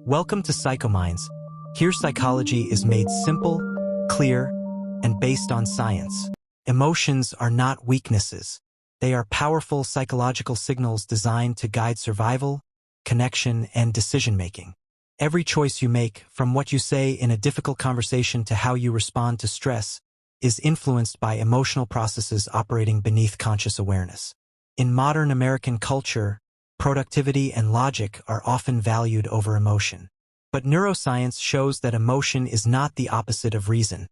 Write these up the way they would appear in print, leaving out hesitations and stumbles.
Welcome to Psychominds. Here psychology is made simple, clear, and based on science. Emotions are not weaknesses. They are powerful psychological signals designed to guide survival, connection, and decision-making. Every choice you make, from what you say in a difficult conversation to how you respond to stress, is influenced by emotional processes operating beneath conscious awareness. In modern American culture, productivity and logic are often valued over emotion. But neuroscience shows that emotion is not the opposite of reason.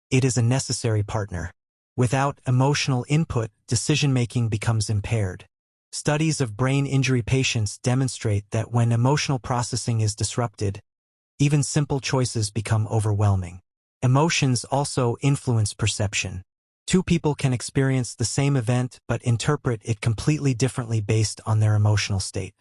It is a necessary partner. Without emotional input, decision-making becomes impaired. Studies of brain injury patients demonstrate that when emotional processing is disrupted, even simple choices become overwhelming. Emotions also influence perception. Two people can experience the same event but interpret it completely differently based on their emotional state.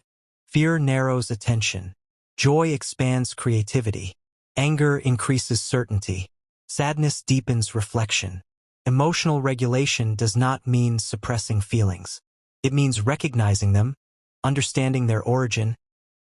Fear narrows attention. Joy expands creativity. Anger increases certainty. Sadness deepens reflection. Emotional regulation does not mean suppressing feelings. It means recognizing them, understanding their origin,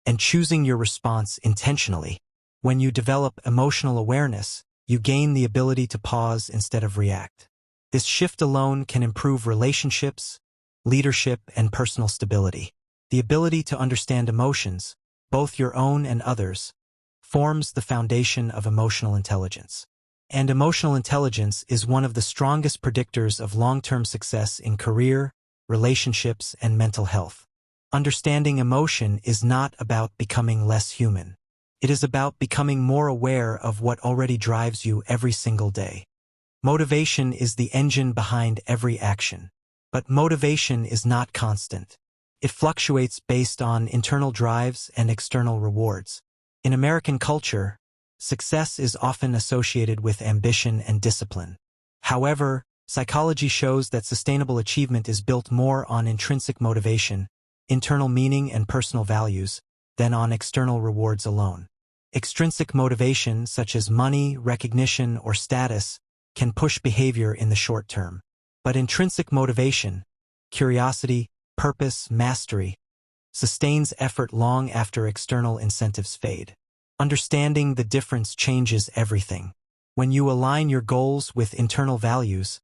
and choosing your response intentionally. When you develop emotional awareness, you gain the ability to pause instead of react. This shift alone can improve relationships, leadership, and personal stability. The ability to understand emotions, both your own and others, forms the foundation of emotional intelligence. And emotional intelligence is one of the strongest predictors of long-term success in career, relationships, and mental health. Understanding emotion is not about becoming less human. It is about becoming more aware of what already drives you every single day. Motivation is the engine behind every action. But motivation is not constant. It fluctuates based on internal drives and external rewards. In American culture, success is often associated with ambition and discipline. However, psychology shows that sustainable achievement is built more on intrinsic motivation, internal meaning, and personal values than on external rewards alone. Extrinsic motivation, such as money, recognition, or status, can push behavior in the short term. But intrinsic motivation, curiosity, purpose, mastery, sustains effort long after external incentives fade. Understanding the difference changes everything. When you align your goals with internal values,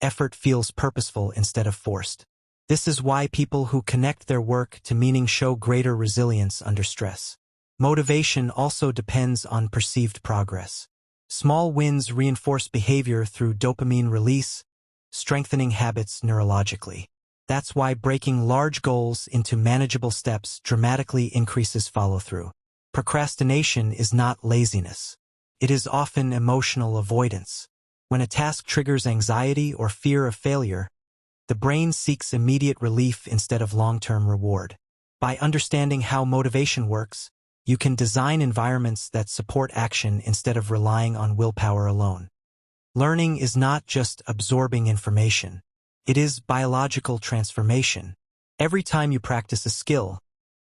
effort feels purposeful instead of forced. This is why people who connect their work to meaning show greater resilience under stress. Motivation also depends on perceived progress. Small wins reinforce behavior through dopamine release, strengthening habits neurologically. That's why breaking large goals into manageable steps dramatically increases follow-through. Procrastination is not laziness. It is often emotional avoidance. When a task triggers anxiety or fear of failure, the brain seeks immediate relief instead of long-term reward. By understanding how motivation works, you can design environments that support action instead of relying on willpower alone. Learning is not just absorbing information. It is biological transformation. Every time you practice a skill,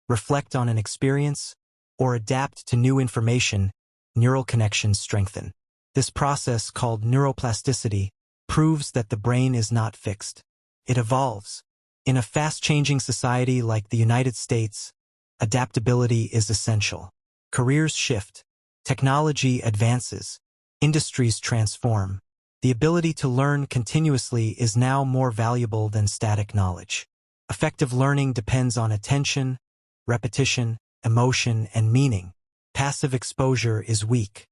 reflect on an experience, or adapt to new information, neural connections strengthen. This process, called neuroplasticity, proves that the brain is not fixed. It evolves. In a fast-changing society like the United States, adaptability is essential. Careers shift. Technology advances. Industries transform. The ability to learn continuously is now more valuable than static knowledge. Effective learning depends on attention, repetition, emotion, and meaning. Passive exposure is weak.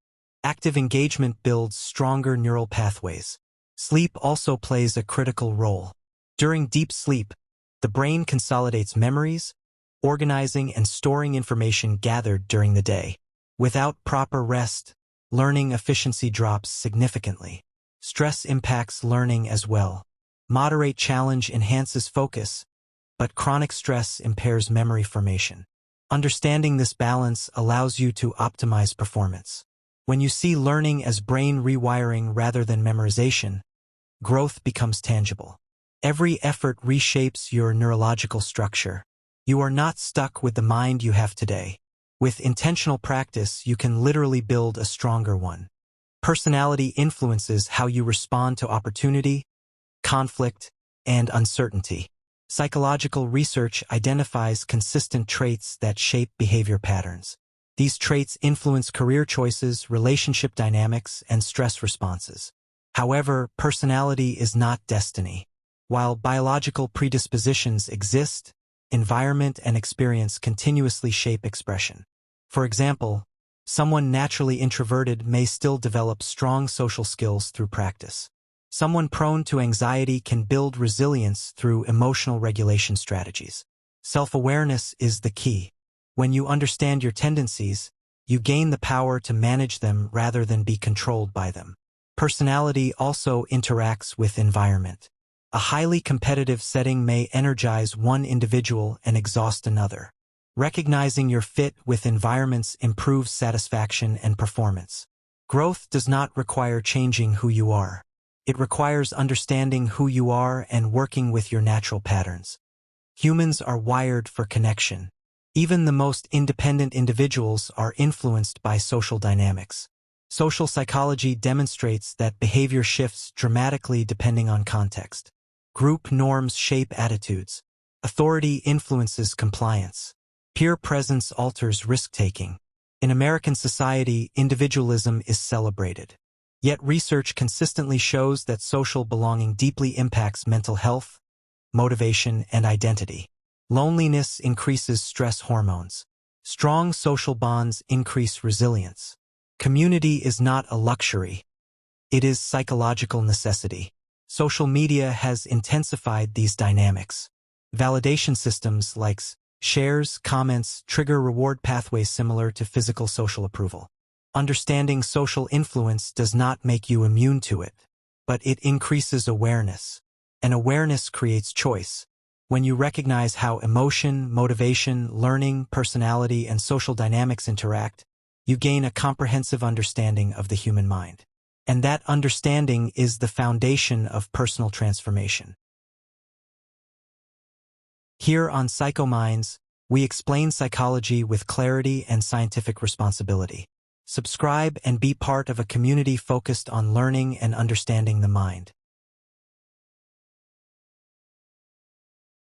Active engagement builds stronger neural pathways. Sleep also plays a critical role. During deep sleep, the brain consolidates memories, organizing and storing information gathered during the day. Without proper rest, learning efficiency drops significantly. Stress impacts learning as well. Moderate challenge enhances focus, but chronic stress impairs memory formation. Understanding this balance allows you to optimize performance. When you see learning as brain rewiring rather than memorization, growth becomes tangible. Every effort reshapes your neurological structure. You are not stuck with the mind you have today. With intentional practice, you can literally build a stronger one. Personality influences how you respond to opportunity, conflict, and uncertainty. Psychological research identifies consistent traits that shape behavior patterns. These traits influence career choices, relationship dynamics, and stress responses. However, personality is not destiny. While biological predispositions exist, environment and experience continuously shape expression. For example, someone naturally introverted may still develop strong social skills through practice. Someone prone to anxiety can build resilience through emotional regulation strategies. Self-awareness is the key. When you understand your tendencies, you gain the power to manage them rather than be controlled by them. Personality also interacts with environment. A highly competitive setting may energize one individual and exhaust another. Recognizing your fit with environments improves satisfaction and performance. Growth does not require changing who you are. It requires understanding who you are and working with your natural patterns. Humans are wired for connection. Even the most independent individuals are influenced by social dynamics. Social psychology demonstrates that behavior shifts dramatically depending on context. Group norms shape attitudes. Authority influences compliance. Peer presence alters risk-taking. In American society, individualism is celebrated. Yet research consistently shows that social belonging deeply impacts mental health, motivation, and identity. Loneliness increases stress hormones. Strong social bonds increase resilience. Community is not a luxury. It is psychological necessity. Social media has intensified these dynamics. Validation systems like shares, comments, trigger reward pathways similar to physical social approval. Understanding social influence does not make you immune to it, but it increases awareness. And awareness creates choice. When you recognize how emotion, motivation, learning, personality, and social dynamics interact, you gain a comprehensive understanding of the human mind. And that understanding is the foundation of personal transformation. Here on PsychoMinds, we explain psychology with clarity and scientific responsibility. Subscribe and be part of a community focused on learning and understanding the mind.